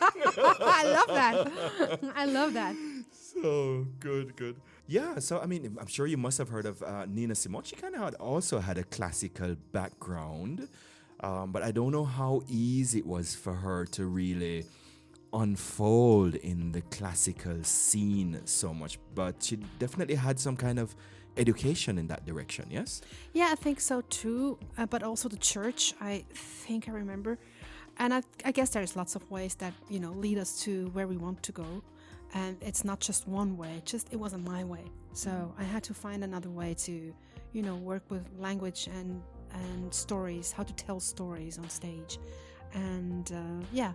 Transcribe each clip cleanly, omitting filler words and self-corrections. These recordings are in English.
I love that. I love that. So good. Yeah, so I mean, I'm sure you must have heard of Nina Simone. She kind of also had a classical background, but I don't know how easy it was for her to really unfold in the classical scene so much. But she definitely had some kind of education in that direction, yes? Yeah, I think so too. But also the church, I think I remember. And I guess there's lots of ways that, lead us to where we want to go. And it's not just one way, it wasn't my way. So I had to find another way to, work with language and stories, how to tell stories on stage. And yeah.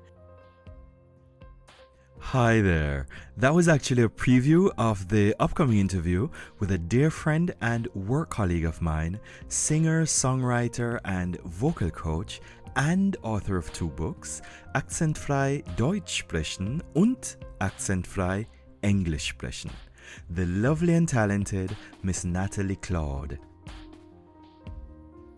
Hi there. That was actually a preview of the upcoming interview with a dear friend and work colleague of mine, singer, songwriter, and vocal coach, and author of 2 books, Akzentfrei Deutsch sprechen und Akzentfrei Englisch sprechen, the lovely and talented Miss Nathalie Claude.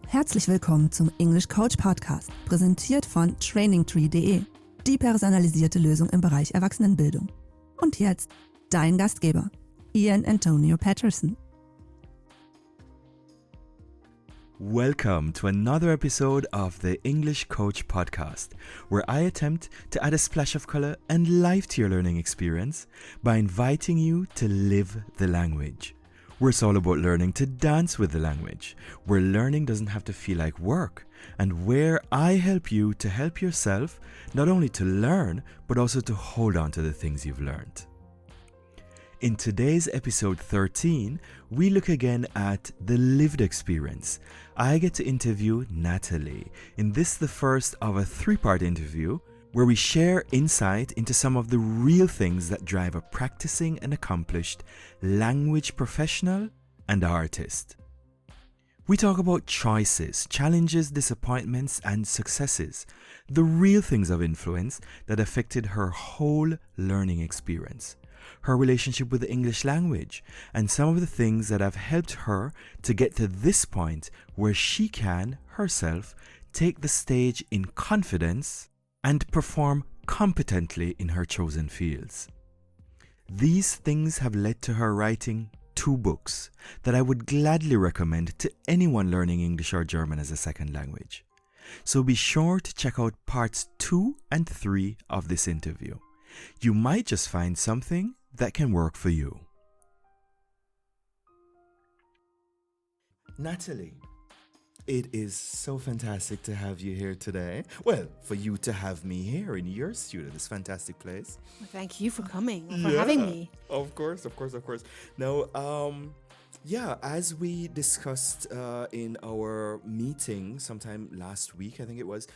Herzlich willkommen zum English Coach Podcast, präsentiert von trainingtree.de, die personalisierte Lösung im Bereich Erwachsenenbildung. Und jetzt dein Gastgeber, iAntonio Patterson. Welcome to another episode of the English Coach Podcast, where I attempt to add a splash of color and life to your learning experience by inviting you to live the language. Where it's all about learning to dance with the language, where learning doesn't have to feel like work, and where I help you to help yourself not only to learn, but also to hold on to the things you've learned. In today's episode 13, we look again at the lived experience. I get to interview Nathalie. In this, the first of a 3-part interview, where we share insight into some of the real things that drive a practicing and accomplished language professional and artist. We talk about choices, challenges, disappointments, and successes, the real things of influence that affected her whole learning experience, her relationship with the English language, and some of the things that have helped her to get to this point where she can, herself, take the stage in confidence and perform competently in her chosen fields. These things have led to her writing 2 books that I would gladly recommend to anyone learning English or German as a second language. So be sure to check out parts 2 and 3 of this interview. You might just find something that can work for you. Nathalie, it is so fantastic to have you here today. Well, for you to have me here in your studio, this fantastic place. Well, thank you for coming, for having me. Of course. Now, as we discussed in our meeting sometime last week, I think it was,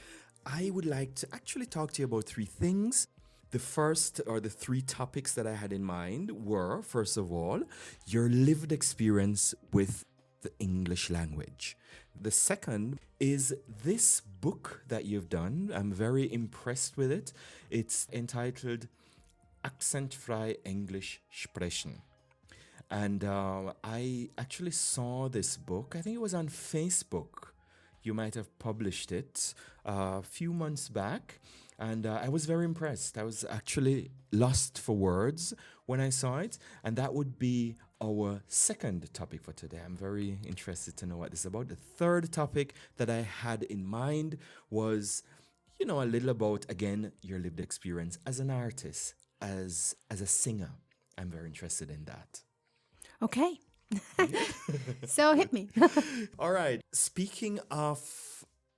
I would like to actually talk to you about 3 things. The first, or the 3 topics that I had in mind were, first of all, your lived experience with the English language. The second is this book that you've done. I'm very impressed with it. It's entitled Akzentfrei Englisch sprechen. And I actually saw this book. I think it was on Facebook. You might have published it a few months back. And I was very impressed. I was actually lost for words when I saw it. And that would be our second topic for today. I'm very interested to know what this is about. The third topic that I had in mind was, a little about, again, your lived experience as an artist, as a singer. I'm very interested in that. Okay. So hit me. All right. Speaking of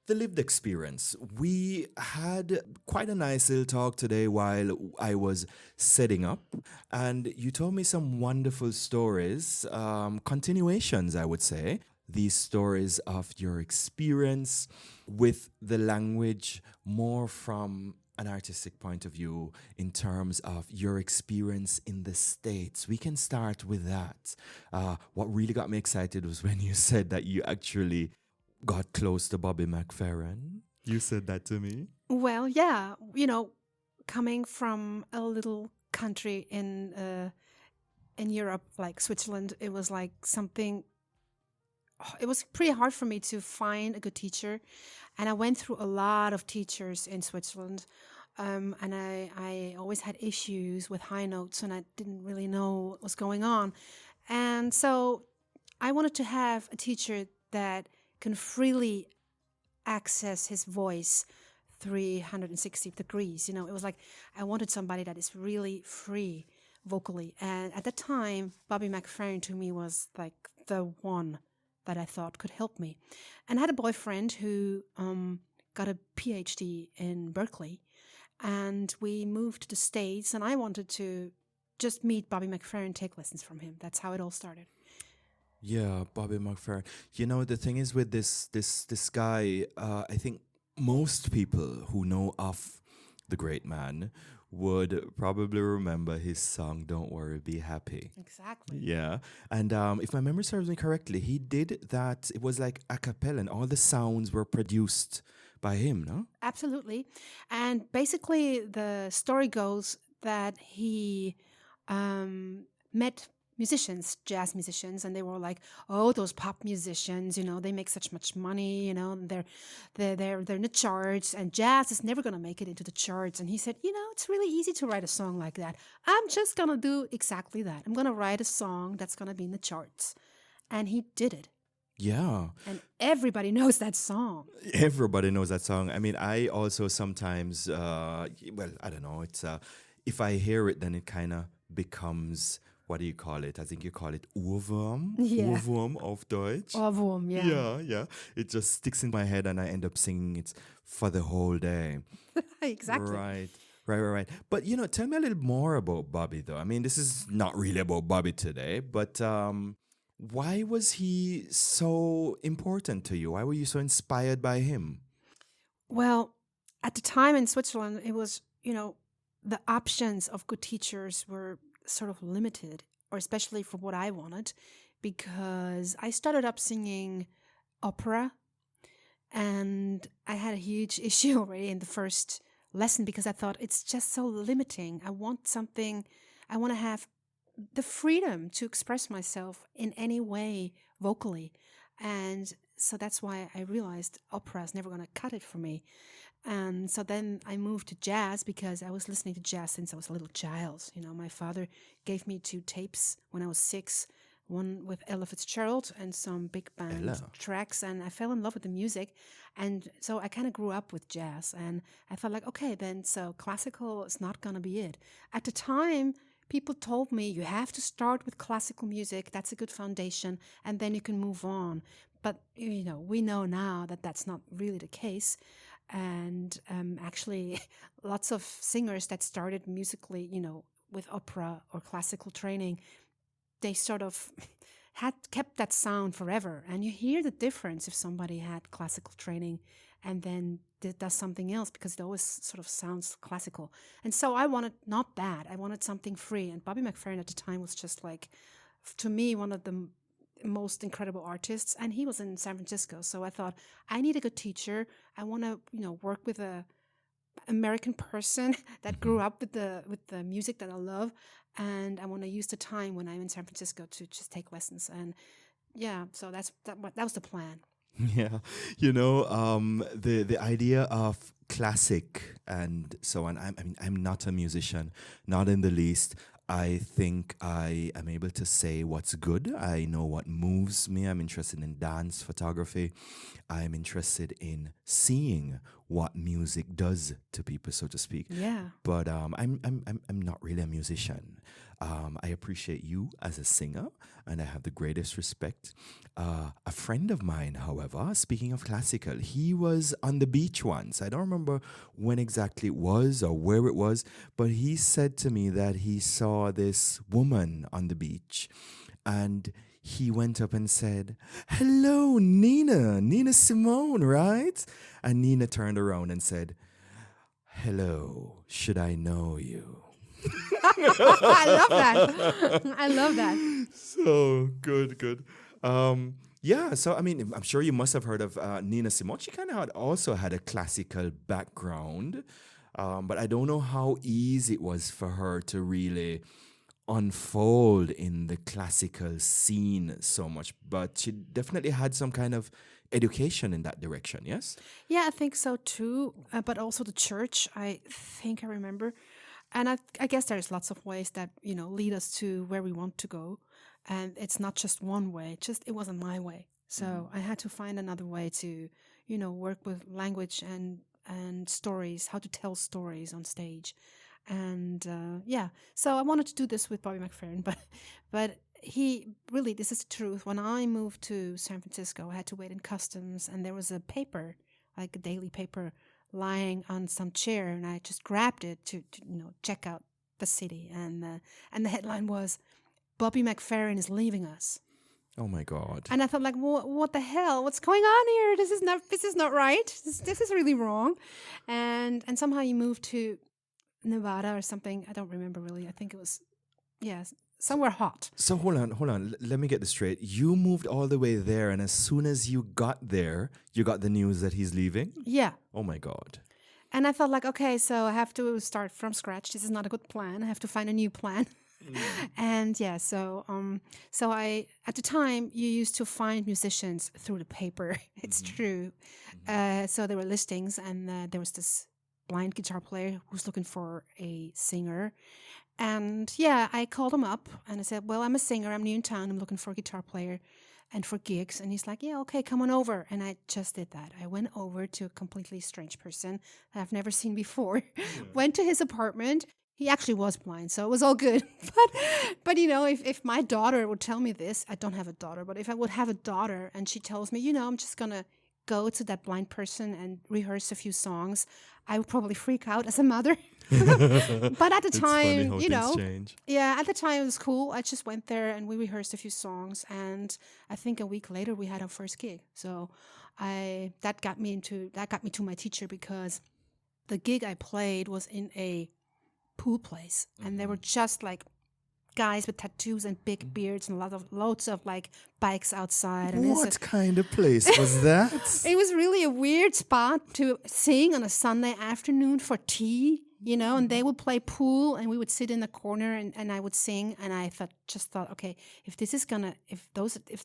the lived experience, we had quite a nice little talk today while I was setting up, and you told me some wonderful stories, continuations, I would say. These stories of your experience with the language, more from an artistic point of view, in terms of your experience in the States. We can start with that. What really got me excited was when you said that you actually got close to Bobby McFerrin. You said that to me. Well, yeah, coming from a little country in Europe, like Switzerland, it was like something. It was pretty hard for me to find a good teacher, and I went through a lot of teachers in Switzerland. And I always had issues with high notes, and I didn't really know what was going on. And so I wanted to have a teacher that can freely access his voice 360 degrees. It was like I wanted somebody that is really free vocally. And at the time, Bobby McFerrin to me was like the one that I thought could help me. And I had a boyfriend who got a PhD in Berkeley, and we moved to the States, and I wanted to just meet Bobby McFerrin, take lessons from him. That's how it all started. Yeah, Bobby McFerrin. The thing is with this guy, I think most people who know of the great man would probably remember his song "Don't Worry, Be Happy." Exactly. Yeah, and if my memory serves me correctly, he did that. It was like a cappella, and all the sounds were produced by him. No. Absolutely. And basically, the story goes that he met musicians, jazz musicians, and they were like, "Oh, those pop musicians, they make such much money, and they're in the charts, and jazz is never gonna make it into the charts." And he said, "It's really easy to write a song like that. I'm just gonna do exactly that. I'm gonna write a song that's gonna be in the charts," and he did it. Yeah. And everybody knows that song. Everybody knows that song. I mean, I also sometimes, I don't know. It's if I hear it, then it kind of becomes, what do you call it? I think you call it Ohrwurm. Yeah. Ohrwurm auf Deutsch. Ohrwurm, yeah. Yeah, yeah. It just sticks in my head, and I end up singing it for the whole day. Exactly. Right. But tell me a little more about Bobby, though. I mean, this is not really about Bobby today, but why was he so important to you? Why were you so inspired by him? Well, at the time in Switzerland, it was, the options of good teachers were sort of limited, or especially for what I wanted, because I started up singing opera, and I had a huge issue already in the first lesson because I thought it's just so limiting. I want to have the freedom to express myself in any way vocally. And so that's why I realized opera is never going to cut it for me. And so then I moved to jazz because I was listening to jazz since I was a little child. My father gave me 2 tapes when I was 6, one with Ella Fitzgerald and some big band tracks. And I fell in love with the music. And so I kind of grew up with jazz. And I felt like, okay, then so classical is not going to be it. At the time, people told me you have to start with classical music. That's a good foundation, and then you can move on. But, we know now that that's not really the case. And actually, lots of singers that started musically, with opera or classical training, they sort of had kept that sound forever. And you hear the difference if somebody had classical training and then does something else, because it always sort of sounds classical. And so I wanted not that. I wanted something free. And Bobby McFerrin at the time was just like, to me, one of the most incredible artists. And he was in San Francisco. So I thought, I need a good teacher. I want to, work with a American person that grew up with the music that I love. And I want to use the time when I'm in San Francisco to just take lessons. And yeah, so that was the plan. Yeah, the idea of classic and so on. I'm not a musician, not in the least. I think I am able to say what's good. I know what moves me. I'm interested in dance photography. I'm interested in seeing what music does to people, so to speak. Yeah. But I'm not really a musician. I appreciate you as a singer, and I have the greatest respect. A friend of mine, however, speaking of classical, he was on the beach once. I don't remember when exactly it was or where it was, but he said to me that he saw this woman on the beach, and he went up and said, "Hello, Nina Simone, right?" And Nina turned around and said, "Hello, should I know you?" I love that. So good. Yeah, so I mean, I'm sure you must have heard of Nina Simone. She kind of also had a classical background, but I don't know how easy it was for her to really unfold in the classical scene so much. But she definitely had some kind of education in that direction, yes? Yeah, I think so too. But also the church, I think I remember. And I guess there's lots of ways that, lead us to where we want to go. And it's not just one way, it wasn't my way. So I had to find another way to, work with language and stories, how to tell stories on stage. And so I wanted to do this with Bobby McFerrin, but he really, this is the truth. When I moved to San Francisco, I had to wait in customs, and there was a paper, like a daily paper, lying on some chair, and I just grabbed it to check out the city, and the headline was, Bobby McFerrin is leaving us. Oh my God. And I thought, like, what the hell? What's going on here? This is not right. This is really wrong. And somehow you moved to Nevada or something. I don't remember really. I think it was, somewhere hot. So hold on. Let me get this straight. You moved all the way there, and as soon as you got there, you got the news that he's leaving? Yeah. Oh my God. And I felt like, okay, so I have to start from scratch. This is not a good plan. I have to find a new plan. And so I, at the time, you used to find musicians through the paper. It's true. So there were listings, and there was this blind guitar player who's looking for a singer. And I called him up and I said, well, I'm a singer. I'm new in town. I'm looking for a guitar player and for gigs. And he's like, yeah, okay, come on over. And I just did that. I went over to a completely strange person that I've never seen before, went to his apartment. He actually was blind, so it was all good. But if my daughter would tell me this, I don't have a daughter, but if I would have a daughter and she tells me, I'm just going to go to that blind person and rehearse a few songs, I would probably freak out as a mother. But at the time, at the time it was cool. I just went there and we rehearsed a few songs, and I think a week later we had our first gig. So that got me to my teacher, because the gig I played was in a pool place, and there were just like guys with tattoos and big beards and loads of like bikes outside. And what kind of place was that? It was really a weird spot to sing on a Sunday afternoon for tea, and they would play pool and we would sit in the corner and I would sing. And I thought, okay, if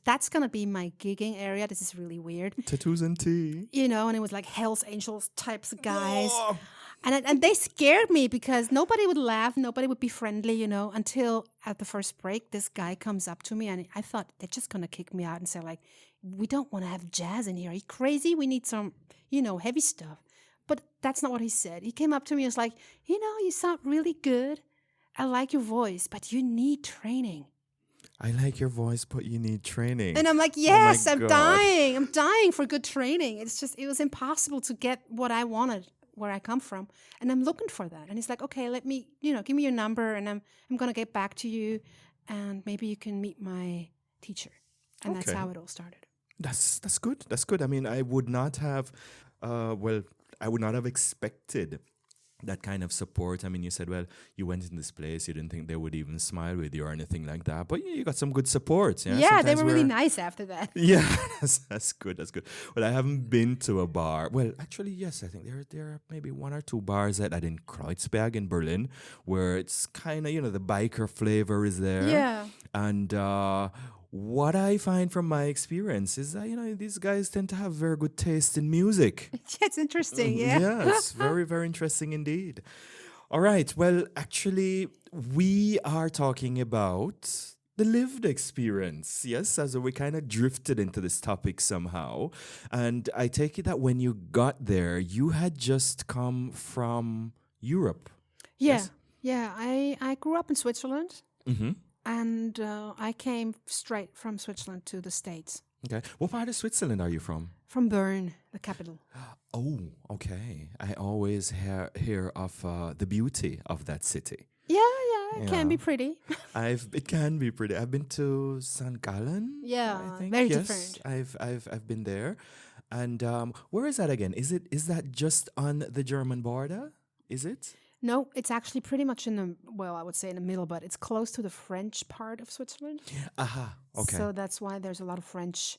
that's gonna be my gigging area, this is really weird. Tattoos and tea. And it was like Hell's Angels types of guys. Oh. And they scared me because nobody would laugh, nobody would be friendly, until at the first break, this guy comes up to me and I thought they're just going to kick me out and say, like, we don't want to have jazz in here. Are you crazy? We need some, heavy stuff. But that's not what he said. He came up to me and was like, you sound really good. I like your voice, but you need training. I like your voice, but you need training. And I'm like, yes, I'm dying. I'm dying for good training. It was impossible to get what I wanted where I come from, and I'm looking for that. And he's like, okay, let me, give me your number, and I'm going to get back to you, and maybe you can meet my teacher. And that's how it all started. That's good. That's good. I mean, I would not have expected that kind of support. I mean, you said, well, you went in this place, you didn't think they would even smile with you or anything like that, but you got some good support. Yeah, they were really nice after that. Yeah, that's good. Well, I haven't been to a bar. Well, actually, yes, I think there are maybe one or two bars that I in Kreuzberg in Berlin, where it's kind of, the biker flavor is there. Yeah. And what I find from my experience is that, these guys tend to have very good taste in music. It's interesting, yeah. Yeah, it's very, very interesting indeed. All right. Well, actually, we are talking about the lived experience. Yes, as we kind of drifted into this topic somehow. And I take it that when you got there, you had just come from Europe. Yeah. Yes? Yeah, I grew up in Switzerland. Mm-hmm. And I came straight from Switzerland to the States. Okay. What part of Switzerland are you from? From Bern, the capital. Oh, okay. I always hear of the beauty of that city. Yeah, it can be pretty. It can be pretty. I've been to St. Gallen. Yeah, I think. very yes, different. I've been there. And where is that again? Is that just on the German border? Is it? No, it's actually pretty much I would say in the middle, but it's close to the French part of Switzerland. Aha, okay. So that's why there's a lot of French,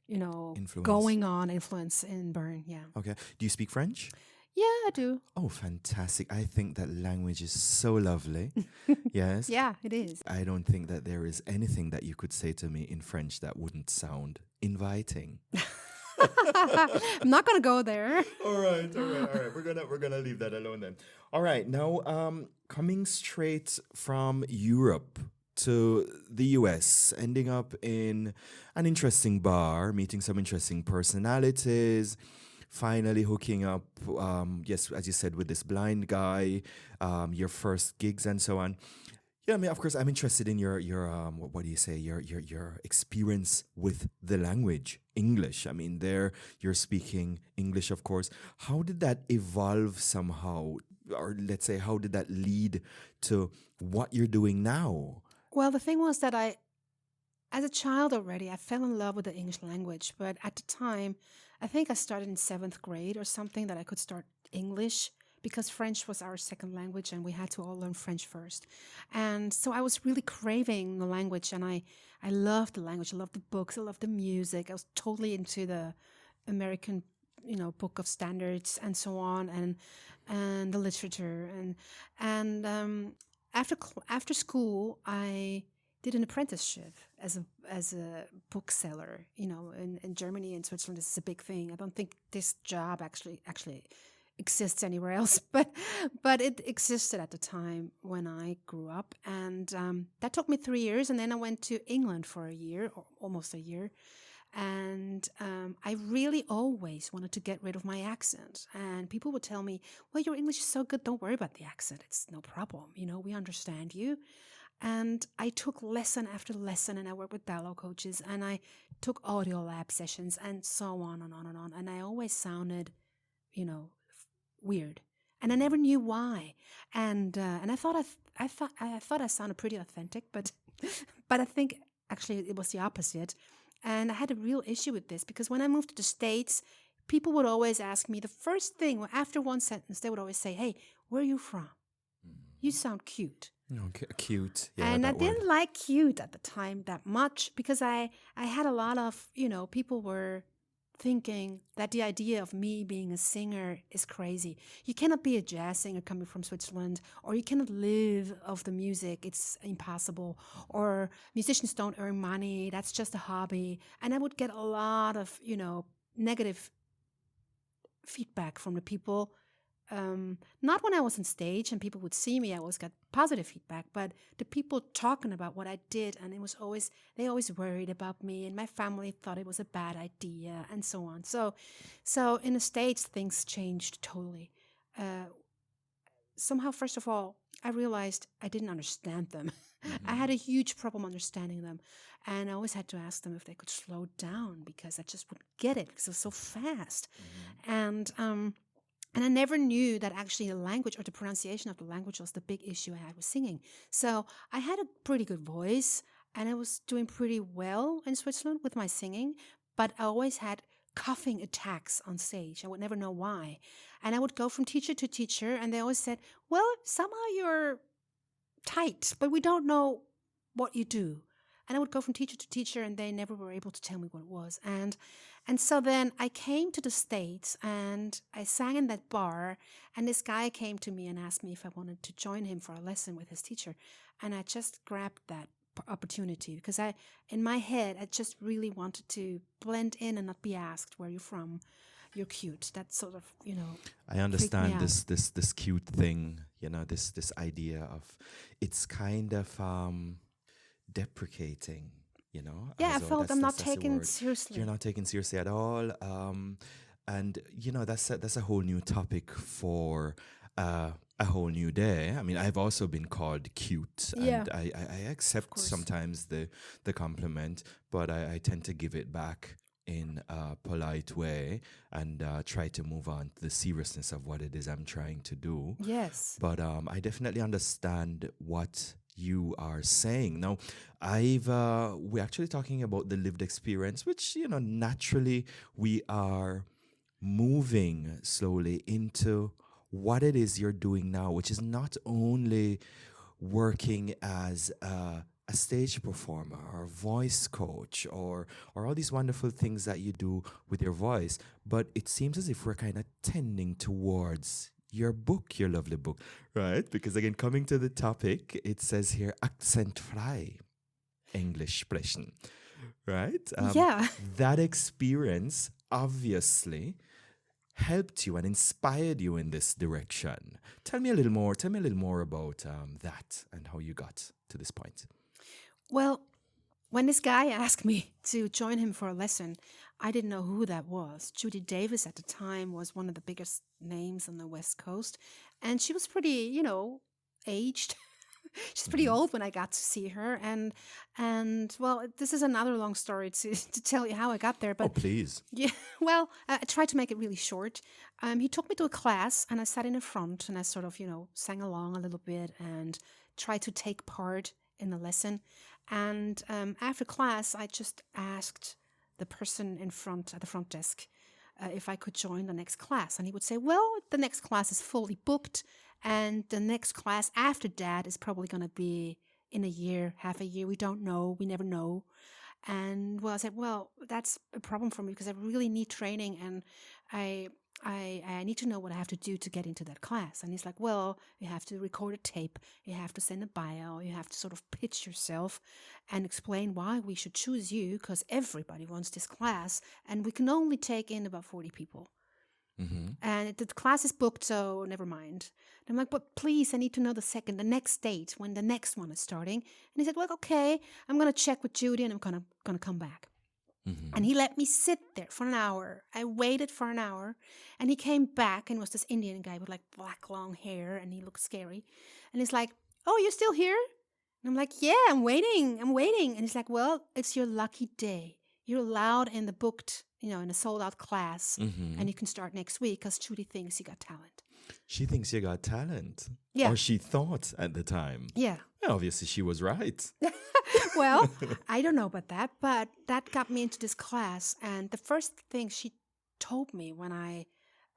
influence. Influence in Bern, yeah. Okay. Do you speak French? Yeah, I do. Oh, fantastic. I think that language is so lovely. Yes. Yeah, it is. I don't think that there is anything that you could say to me in French that wouldn't sound inviting. I'm not gonna go there. All right. We're gonna leave that alone then. All right. Now, coming straight from Europe to the US, ending up in an interesting bar, meeting some interesting personalities, finally hooking up, yes, as you said, with this blind guy, your first gigs and so on. Yeah, I mean, of course, I'm interested in your what do you say, your experience with the language, English. I mean, there you're speaking English, of course. How did that evolve somehow, or let's say, how did that lead to what you're doing now? Well, the thing was that as a child already, I fell in love with the English language. But at the time, I think I started in 7th grade or something that I could start English because French was our second language and we had to all learn French first. And so I was really craving the language, and I loved the language. I loved the books. I loved the music. I was totally into the American, book of standards and so on, and the literature. And after school, I did an apprenticeship as a bookseller. In Germany and Switzerland, this is a big thing. I don't think this job actually exists anywhere else, but it existed at the time when I grew up, and that took me 3 years, and then I went to England for a year, or almost a year, and I really always wanted to get rid of my accent, and people would tell me, well, your English is so good, don't worry about the accent, it's no problem, we understand you. And I took lesson after lesson, and I worked with dialogue coaches, and I took audio lab sessions, and so on and on and on, and I always sounded, weird, and I never knew why. And I thought I sounded pretty authentic, but I think actually it was the opposite. And I had a real issue with this because when I moved to the States, people would always ask me the first thing after one sentence. They would always say, "Hey, where are you from? You sound cute." Okay, cute. Yeah, and I that word. didn't like cute at the time that much because I had a lot of, people were thinking that the idea of me being a singer is crazy. You cannot be a jazz singer coming from Switzerland, or you cannot live off the music. It's impossible. Or musicians don't earn money. That's just a hobby. And I would get a lot of, negative feedback from the people. Not when I was on stage and people would see me, I always got positive feedback, but the people talking about what I did, and they always worried about me, and my family thought it was a bad idea, and so on. So in the States, things changed totally. Somehow, first of all, I realized I didn't understand them. Mm-hmm. I had a huge problem understanding them, and I always had to ask them if they could slow down because I just wouldn't get it because it was so fast. Mm-hmm. And I never knew that actually the language or the pronunciation of the language was the big issue I had with singing. So I had a pretty good voice, and I was doing pretty well in Switzerland with my singing, but I always had coughing attacks on stage. I would never know why. And I would go from teacher to teacher, and they always said, well, somehow you're tight, but we don't know what you do. And I would go from teacher to teacher, and they never were able to tell me what it was. And so then I came to the States, and I sang in that bar, and this guy came to me and asked me if I wanted to join him for a lesson with his teacher. And I just grabbed that opportunity because in my head, I just really wanted to blend in and not be asked where you're from. You're cute. That sort of, I understand this cute thing, this idea of, it's kind of deprecating. Yeah, I felt I'm not taken seriously. You're not taken seriously at all. And that's a whole new topic for a whole new day. I mean, I've also been called cute, and I accept sometimes the compliment, but I tend to give it back in a polite way and try to move on to the seriousness of what it is I'm trying to do. Yes. But I definitely understand what you are saying. Now, we're actually talking about the lived experience, which, naturally we are moving slowly into what it is you're doing now, which is not only working as a stage performer or voice coach or all these wonderful things that you do with your voice, but it seems as if we're kind of tending towards your book, your lovely book, right? Because again, coming to the topic, it says here, akzentfrei English sprechen, right? Yeah. That experience, obviously helped you and inspired you in this direction. Tell me a little more about that and how you got to this point. Well, when this guy asked me to join him for a lesson, I didn't know who that was. Judy Davis at the time was one of the biggest names on the West Coast. And she was pretty, aged. She's pretty old when I got to see her. And well, this is another long story to tell you how I got there. But Oh, please. yeah, well, I tried to make it really short. He took me to a class and I sat in the front and I sort of, sang along a little bit and tried to take part in the lesson. And after class, I just asked the person in front at the front desk if I could join the next class. And he would say, well, the next class is fully booked. And the next class after that is probably going to be in a year, half a year. We don't know. We never know. And well, I said, well, that's a problem for me because I really need training and I need to know what I have to do to get into that class. And he's like, well, you have to record a tape. You have to send a bio. You have to sort of pitch yourself and explain why we should choose you because everybody wants this class and we can only take in about 40 people. Mm-hmm. And the class is booked, so never mind. And I'm like, but please, I need to know the next date when the next one is starting. And he said, well, okay, I'm going to check with Judy and I'm going to come back. Mm-hmm. And he let me sit there for an hour. I waited for an hour and he came back and was this Indian guy with like black long hair and he looked scary. And he's like, oh, you're still here? And I'm like, yeah, I'm waiting. And he's like, well, it's your lucky day. You're allowed in the booked, in a sold-out class, Mm-hmm. and you can start next week because Judy thinks you got talent. She thinks you got talent. Yeah. Or she thought at the time. Yeah. Well, obviously, she was right. Well, I don't know about that, but that got me into this class. And the first thing she told me when I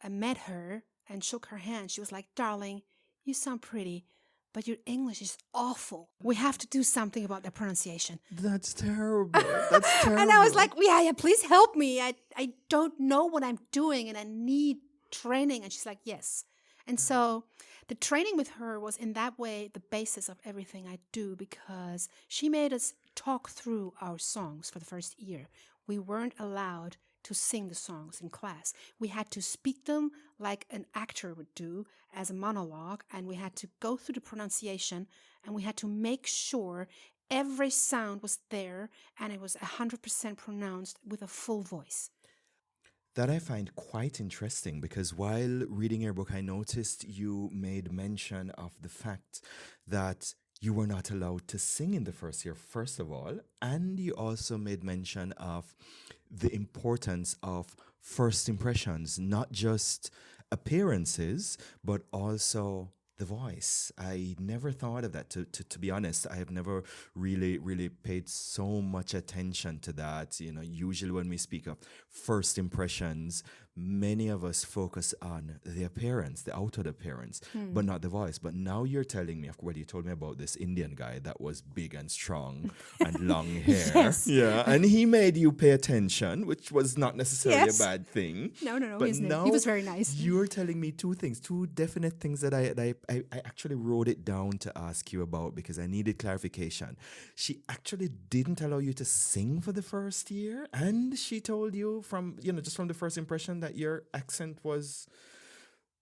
met her and shook her hand, she was like, darling, you sound pretty, but your English is awful. We have to do something about the pronunciation. That's terrible. That's terrible. And I was like, yeah, please help me. I don't know what I'm doing and I need training. And she's like, yes. And so the training with her was in that way the basis of everything I do because she made us talk through our songs for the first year. We weren't allowed to sing the songs in class. We had to speak them like an actor would do as a monologue, and we had to go through the pronunciation, and we had to make sure every sound was there and it was 100% pronounced with a full voice. That I find quite interesting because while reading your book, I noticed you made mention of the fact that you were not allowed to sing in the first year, first of all, and you also made mention of the importance of first impressions, not just appearances, but also the voice. I never thought of that. To be honest, I have never really paid so much attention to that. Usually when we speak of first impressions, many of us focus on the appearance, the outward appearance, but not the voice. But now you're telling me, you told me about this Indian guy that was big and strong and long hair. Yes. Yeah, and he made you pay attention, which was not necessarily Yes. a bad thing. No, But he was very nice. You're telling me two definite things that I actually wrote it down to ask you about because I needed clarification. She actually didn't allow you to sing for the first year, and she told you from just from the first impression that your accent was.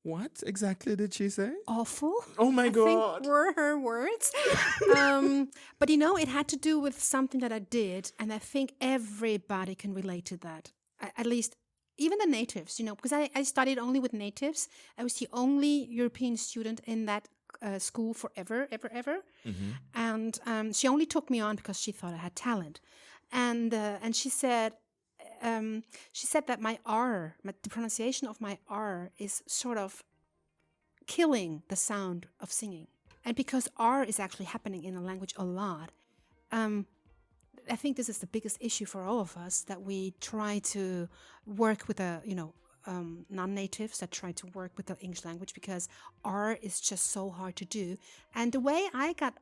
What exactly did she say? Awful. Oh my I God. think were her words. But it had to do with something that I did, and I think everybody can relate to that. At least even the natives, because I studied only with natives. I was the only European student in that school forever, ever. Mm-hmm. And she only took me on because she thought I had talent. And she said that my R, the pronunciation of my R is sort of killing the sound of singing. And because R is actually happening in the language a lot, I think this is the biggest issue for all of us, that we try to work with non-natives that try to work with the English language because R is just so hard to do. And the way I got,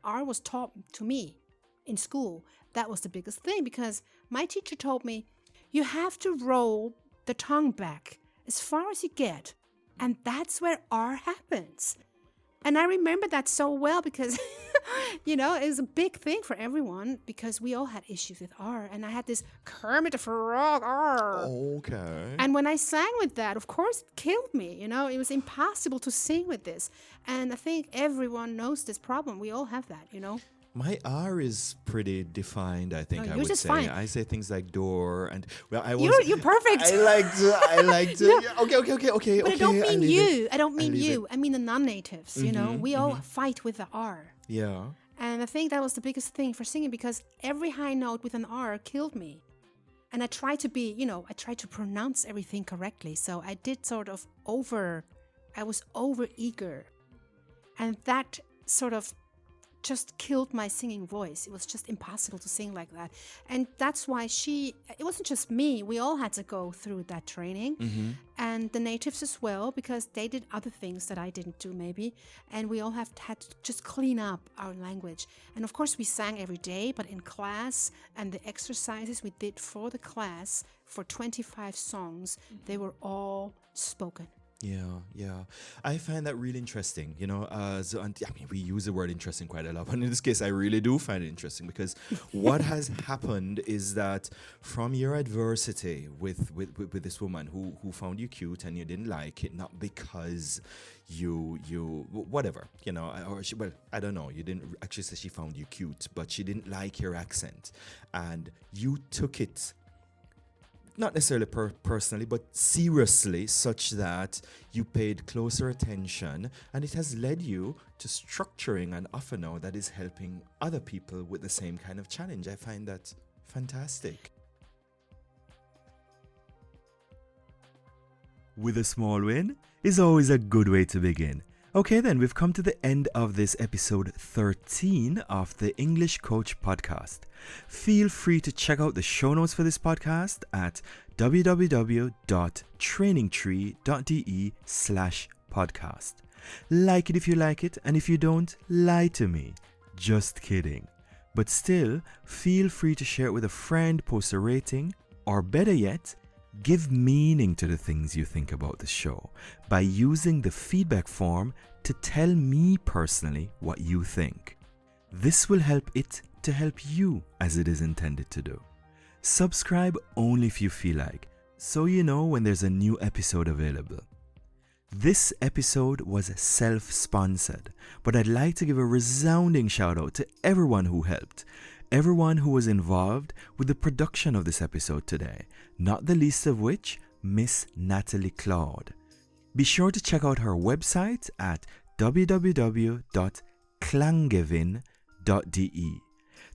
R was taught to me in school, that was the biggest thing because my teacher told me, you have to roll the tongue back as far as you get. And that's where R happens. And I remember that so well because You know, it was a big thing for everyone because we all had issues with R. And I had this Kermit the Frog R. Okay. And when I sang with that, of course, it killed me. You know, it was impossible to sing with this. And I think everyone knows this problem. We all have that, you know. My R is pretty defined, I think. No, I you're would just say. fine. I say things like door and well, I was. You're perfect. I like to. No. Yeah, okay. But I don't mean you. I don't mean leave you. I mean the non-natives. You know, we all fight with the R. Yeah. And I think that was the biggest thing for singing because every high note with an R killed me. And I tried to be, you know, I tried to pronounce everything correctly. So I did I was over eager. And that sort of just killed my singing voice. It was just impossible to sing like that. And that's why it wasn't just me. We all had to go through that training. And the natives as well, because they did other things that I didn't do maybe. And we all had to just clean up our language. And of course we sang every day, but in class and the exercises we did for the class for 25 songs, they were all spoken. Yeah. I find that really interesting, you know. We use the word interesting quite a lot, but in this case, I really do find it interesting because what has happened is that from your adversity with this woman who found you cute and you didn't like it, not because you whatever, you know, I don't know. You didn't actually say she found you cute, but she didn't like your accent, and you took it. Not necessarily personally, but seriously, such that you paid closer attention, and it has led you to structuring an offer now that is helping other people with the same kind of challenge. I find that fantastic. With a small win is always a good way to begin. Okay, then we've come to the end of this episode 13 of the English Coach podcast. Feel free to check out the show notes for this podcast at www.trainingtree.de/podcast. Like it if you like it, and if you don't, lie to me. Just kidding. But still, feel free to share it with a friend, post a rating, or better yet, give meaning to the things you think about the show by using the feedback form to tell me personally what you think. This will help it to help you as it is intended to do. Subscribe only if you feel like, so you know when there's a new episode available. This episode was self-sponsored, but I'd like to give a resounding shout out to everyone who helped. Everyone who was involved with the production of this episode today, not the least of which, Miss Nathalie Claude. Be sure to check out her website at www.klangewin.de.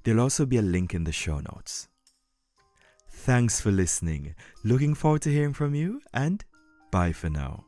There'll also be a link in the show notes. Thanks for listening. Looking forward to hearing from you, and bye for now.